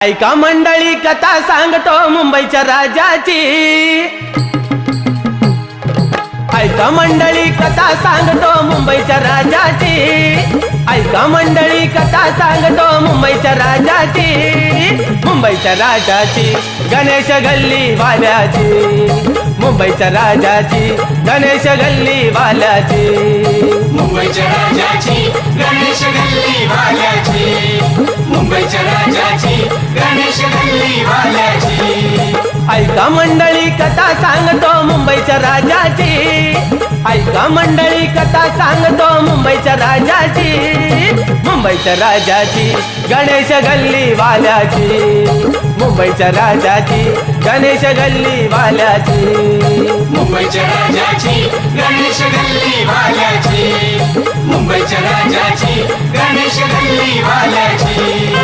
ऐका मंडळी कथा सांगतो मुंबईच्या राजाची। ऐका मंडळी कथा सांगतो मुंबईच्या राजाची। ऐका मंडळी कथा सांगतो मुंबईच्या राजाची। मुंबईच्या राजाची गणेश गल्ली वाल्याची। मुंबईच्या राजाची गणेश गल्ली वाल्याची। मुंबईच्या राजाची गणेश गल्ली वाल्याची। मुंबईच्या राजाची गणेश गल्ली वाल्याची। ऐका मंडळी कथा सांगतो मुंबईच्या राजाची। ऐका मंडळी कथा सांगतो मुंबईच्या राजाची। मुंबईच्या राजाची गणेश गल्ली वाल्याची। मुंबईच्या राजाची गणेश गल्ली वाल्याची। मुंबईच्या राजाची गणेश गल्ली वाल्याची। मुंबईच्या राजाची गणेश गल्ली वाल्याची।